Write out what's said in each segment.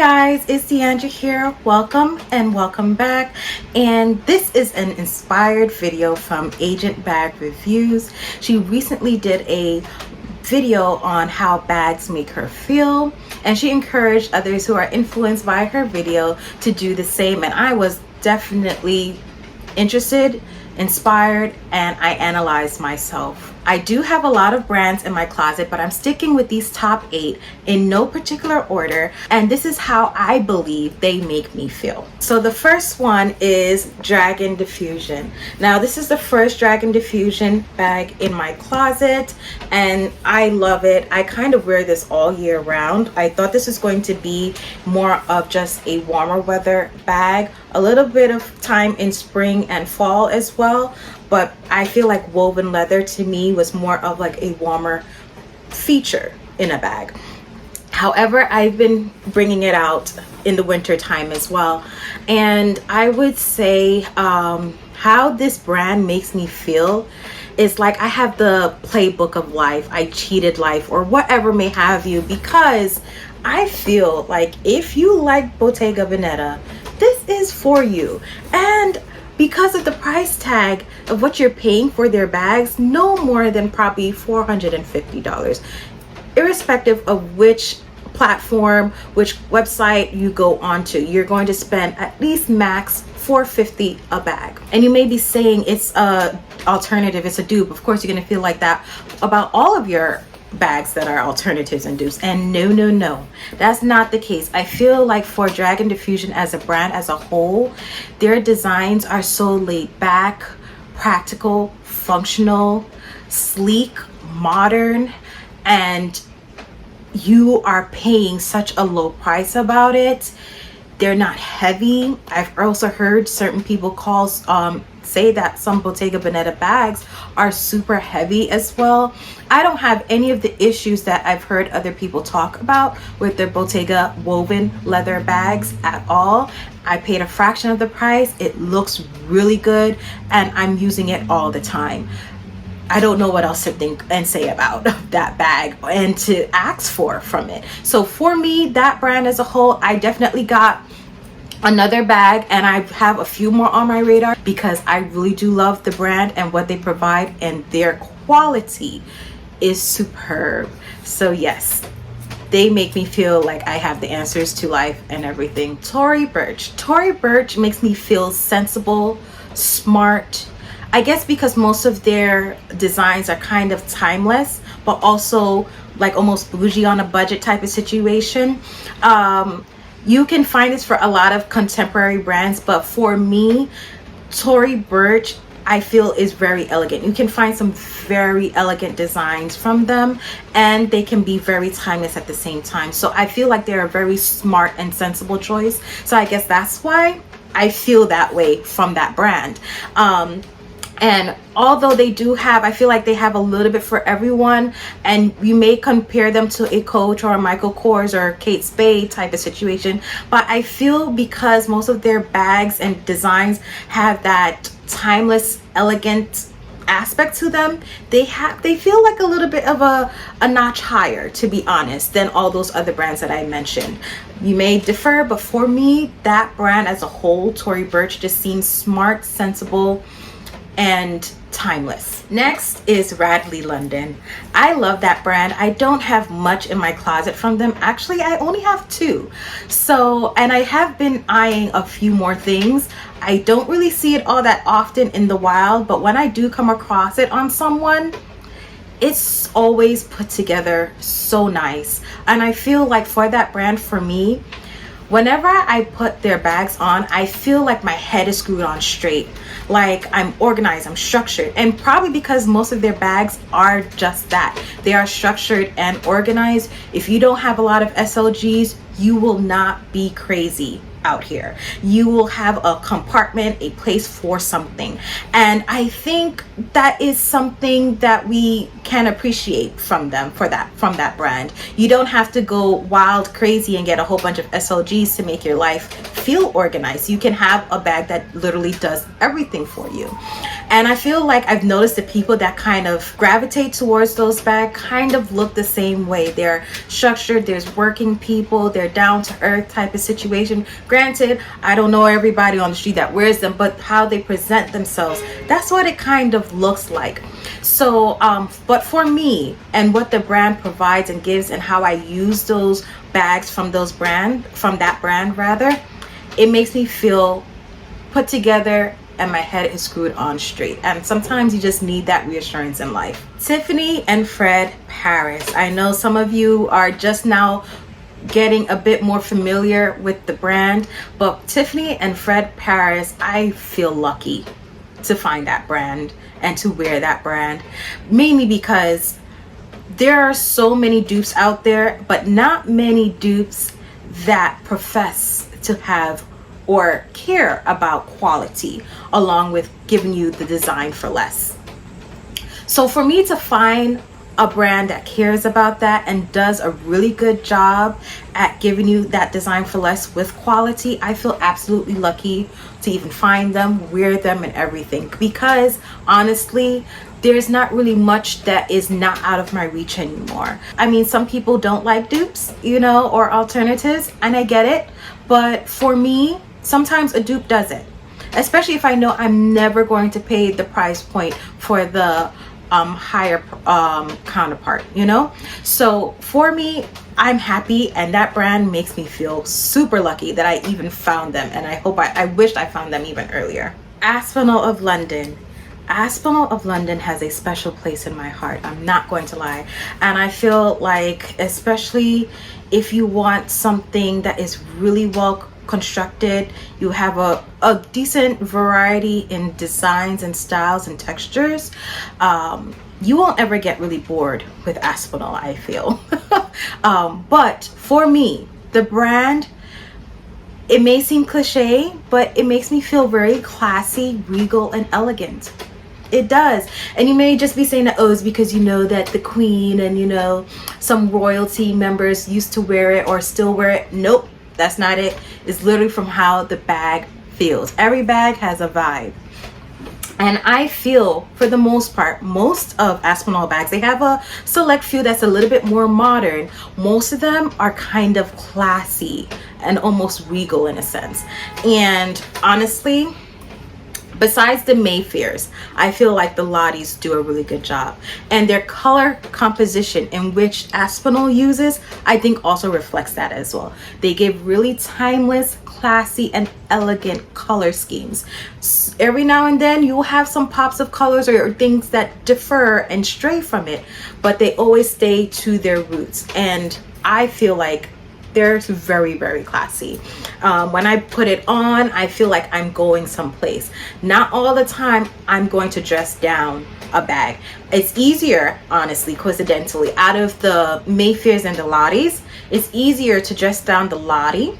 guys, it's Deandra here. Welcome and welcome back. And this is an inspired video from Agent Bag Reviews. She recently did a video on how bags make her feel, and she encouraged others who are influenced by her video to do the same. And I was definitely interested, inspired, and I analyzed myself. I do have a lot of brands in my closet, but I'm sticking with these top 8 in no particular order, and this is how I believe they make me feel. So the first one is Dragondiffusion. Now this is the first Dragondiffusion bag in my closet, and I love it. I kind of wear this all year round. I thought this was going to be more of just a warmer weather bag, a little bit of time in spring and fall as well, but I feel like woven leather to me was more of like a warmer feature in a bag. However, I've been bringing it out in the winter time as well, and I would say how this brand makes me feel is like I have the playbook of life. I cheated life or whatever may have you, because I feel like if you like Bottega Veneta, this is for you. And because of the price tag of what you're paying for their bags, no more than probably $450, irrespective of which platform, which website you go onto, you're going to spend at least max $450 a bag. And you may be saying it's a alternative, it's a dupe. Of course you're going to feel like that about all of your bags that are alternatives and dupes, and no, that's not the case. I feel like for Dragondiffusion as a brand as a whole, their designs are so laid back, practical, functional, sleek, modern, and you are paying such a low price about it. They're not heavy. I've also heard certain people say that some Bottega Veneta bags are super heavy as well. I don't have any of the issues that I've heard other people talk about with their Bottega woven leather bags at all. I paid a fraction of the price. It looks really good, and I'm using it all the time. I don't know what else to think and say about that bag and to ask for from it. So for me, that brand as a whole, I definitely got another bag, and I have a few more on my radar because I really do love the brand and what they provide, and their quality is superb. So yes, they make me feel like I have the answers to life and everything. Tory Burch makes me feel sensible, smart. I guess because most of their designs are kind of timeless, but also like almost bougie on a budget type of situation. You can find this for a lot of contemporary brands, but for me, Tory Burch, I feel, is very elegant. You can find some very elegant designs from them, and they can be very timeless at the same time. So I feel like they're a very smart and sensible choice. So I guess that's why I feel that way from that brand. And although they do have, I feel like they have a little bit for everyone, and you may compare them to a Coach or a Michael Kors or Kate Spade type of situation, but I feel because most of their bags and designs have that timeless, elegant aspect to them, they feel like a little bit of a notch higher, to be honest, than all those other brands that I mentioned. You may differ, but for me, that brand as a whole, Tory Burch, just seems smart, sensible, and timeless. Next is Radleylondon. I love that brand. I don't have much in my closet from them. Actually, I only have 2. So, and I have been eyeing a few more things. I don't really see it all that often in the wild, but when I do come across it on someone, it's always put together so nice. And I feel like for that brand, for me, whenever I put their bags on, I feel like my head is screwed on straight. Like I'm organized, I'm structured. And probably because most of their bags are just that. They are structured and organized. If you don't have a lot of SLGs, you will not be crazy out here. You will have a compartment, a place for something. And I think that is something that we can appreciate from them, from that brand. You don't have to go wild crazy and get a whole bunch of SLGs to make your life feel organized. You can have a bag that literally does everything for you. And I feel like I've noticed the people that kind of gravitate towards those bags kind of look the same way. They're structured, there's working people, they're down to earth type of situation. Granted, I don't know everybody on the street that wears them, but how they present themselves, that's what it kind of looks like. So but for me, and what the brand provides and gives, and how I use those bags from that brand rather, it makes me feel put together and my head is screwed on straight. And sometimes you just need that reassurance in life. Tiffany and Fred Paris. I know some of you are just now getting a bit more familiar with the brand, but Tiffany and Fred Paris, I feel lucky to find that brand and to wear that brand, mainly because there are so many dupes out there, but not many dupes that profess to have or care about quality, along with giving you the design for less. So for me to find a brand that cares about that and does a really good job at giving you that design for less with quality, I feel absolutely lucky to even find them, wear them, and everything, because honestly, there's not really much that is not out of my reach anymore. I mean, some people don't like dupes, you know, or alternatives, and I get it, but for me, sometimes a dupe does it, especially if I know I'm never going to pay the price point for the higher counterpart, you know. So for me, I'm happy, and that brand makes me feel super lucky that I even found them, and I wished I found them even earlier. Aspinaloflondon. Aspinaloflondon has a special place in my heart, I'm not going to lie. And I feel like, especially if you want something that is really well constructed, you have a decent variety in designs and styles and textures, you won't ever get really bored with Aspinal, I feel. But for me, the brand, it may seem cliche, but it makes me feel very classy, regal, and elegant. It does. And you may just be saying that, oh, it's because you know that the queen and, you know, some royalty members used to wear it or still wear it. Nope, that's not it. It's literally from how the bag feels. Every bag has a vibe. And I feel, for the most part, most of Aspinal bags, they have a select few that's a little bit more modern. Most of them are kind of classy and almost regal in a sense. And honestly, besides the Mayfairs, I feel like the Lotties do a really good job. And their color composition, in which Aspinal uses, I think also reflects that as well. They give really timeless, classy, and elegant color schemes. Every now and then you'll have some pops of colors or things that differ and stray from it, but they always stay to their roots. And I feel like they're very, very classy. When I put it on, I feel like I'm going someplace. Not all the time I'm going to dress down a bag. It's easier, honestly, coincidentally, out of the Mayfairs and the Lotties, it's easier to dress down the Lottie,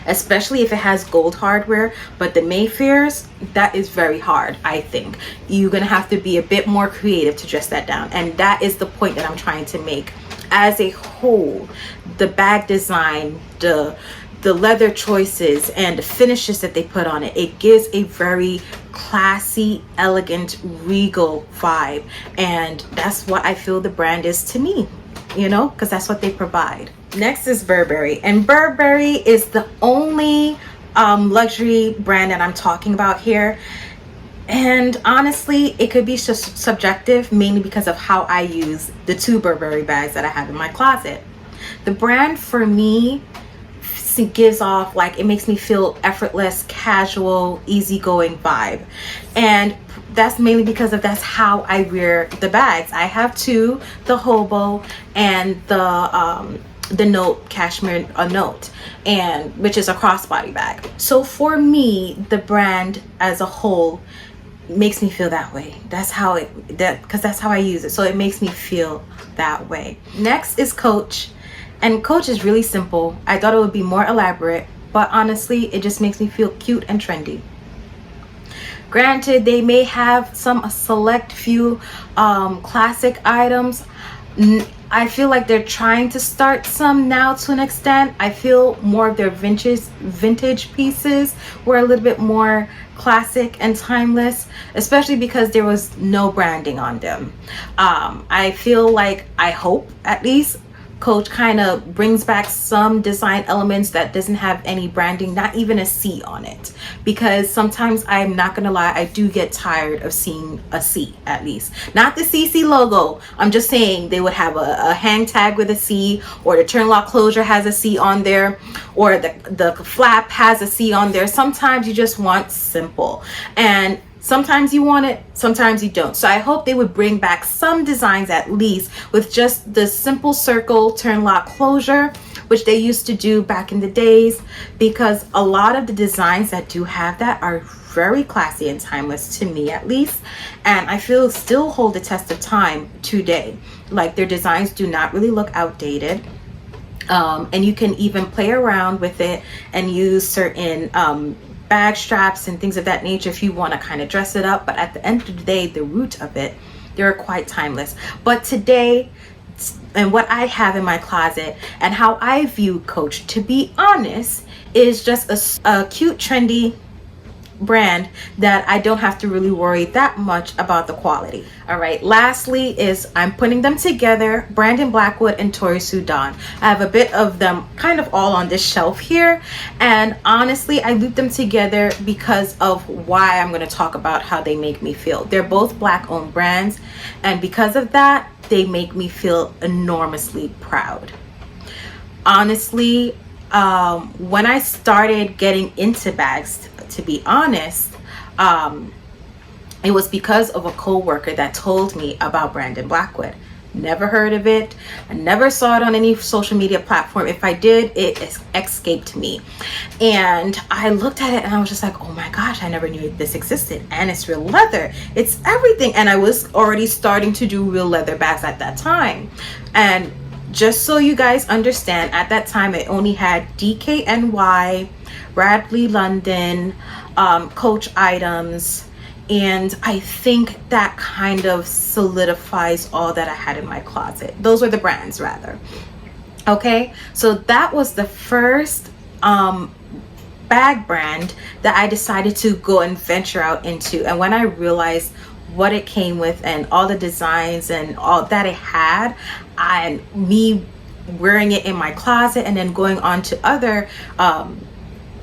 especially if it has gold hardware. But the Mayfairs, that is very hard. I think you're gonna have to be a bit more creative to dress that down, and that is the point that I'm trying to make. As a whole, the bag design, the leather choices, and the finishes that they put on it, it gives a very classy, elegant, regal vibe. And that's what I feel the brand is to me, you know, because that's what they provide. Next is Burberry, and Burberry is the only luxury brand that I'm talking about here. And honestly, it could be just subjective, mainly because of how I use the two Burberry bags that I have in my closet. The brand for me gives off, like, it makes me feel effortless, casual, easygoing vibe. And that's mainly because of that's how I wear the bags. I have two, the hobo and the note, cashmere note, and which is a crossbody bag. So for me, the brand as a whole makes me feel that way. That's how because that's how I use it, so it makes me feel that way. Next is Coach, and Coach is really simple. I thought it would be more elaborate, but honestly, it just makes me feel cute and trendy. Granted, they may have some select few classic items, I feel like they're trying to start some now to an extent. I feel more of their vintage pieces were a little bit more classic and timeless, especially because there was no branding on them. I feel like, I hope at least, Coach kind of brings back some design elements that doesn't have any branding, not even a C on it, because sometimes, I'm not gonna lie, I do get tired of seeing a C, at least not the CC logo. I'm just saying they would have a hang tag with a C, or the turn lock closure has a C on there, or the flap has a C on there. Sometimes you just want simple, and sometimes you want it, sometimes you don't. So I hope they would bring back some designs at least with just the simple circle turn lock closure, which they used to do back in the days, because a lot of the designs that do have that are very classy and timeless, to me at least, and I feel still hold the test of time today. Like, their designs do not really look outdated. And you can even play around with it and use certain bag straps and things of that nature if you want to kind of dress it up. But at the end of the day, the root of it, they're quite timeless. But today, and what I have in my closet and how I view Coach, to be honest, is just a cute, trendy brand that I don't have to really worry that much about the quality. All right, lastly is I'm putting them together, Brandon Blackwood and torisoudan. I have a bit of them kind of all on this shelf here, and honestly I looped them together because of why I'm going to talk about how they make me feel. They're both Black owned brands, and because of that, they make me feel enormously proud. Honestly, when I started getting into bags, to be honest, it was because of a co-worker that told me about Brandon Blackwood. Never heard of it. I never saw it on any social media platform. If I did, it escaped me. And I looked at it and I was just like, oh my gosh, I never knew this existed. And it's real leather. It's everything. And I was already starting to do real leather bags at that time. And just so you guys understand, at that time it only had DKNY, Radleylondon, Coach items, and I think that kind of solidifies all that I had in my closet. Those were the brands, rather. Okay, so that was the first bag brand that I decided to go and venture out into. And when I realized what it came with and all the designs and all that it had, and me wearing it in my closet and then going on to other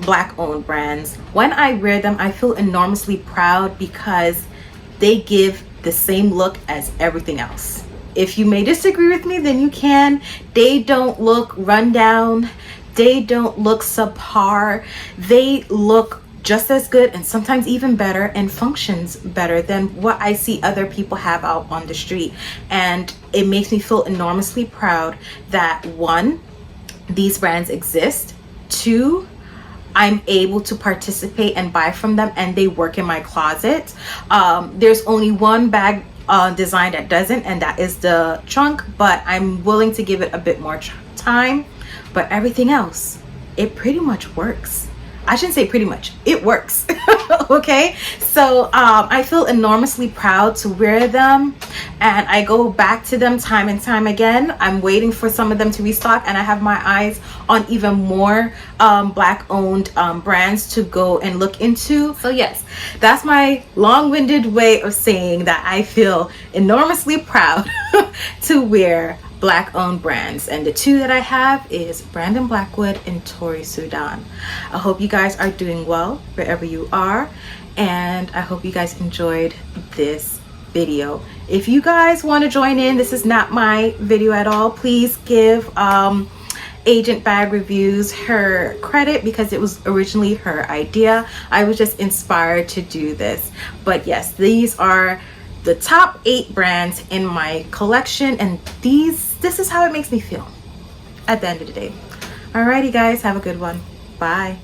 Black owned brands, when I wear them, I feel enormously proud because they give the same look as everything else. If you may disagree with me, then you can. They don't look run down. They don't look subpar. They look just as good and sometimes even better, and functions better than what I see other people have out on the street. And it makes me feel enormously proud that, one, these brands exist, two, I'm able to participate and buy from them and they work in my closet. There's only one bag design that doesn't, and that is the trunk, but I'm willing to give it a bit more time. But everything else, it pretty much works. I shouldn't say pretty much, it works. Okay, so I feel enormously proud to wear them, and I go back to them time and time again. I'm waiting for some of them to restock, and I have my eyes on even more Black owned brands to go and look into. So yes, that's my long-winded way of saying that I feel enormously proud to wear Black owned brands, and the two that I have is Brandon Blackwood and torisoudan. I hope you guys are doing well wherever you are, and I hope you guys enjoyed this video. If you guys want to join in, this is not my video at all. Please give Agent Bag Reviews her credit because it was originally her idea. I was just inspired to do this. But yes, these are the top 8 brands in my collection, and this is how it makes me feel at the end of the day. Alrighty guys, have a good one. Bye.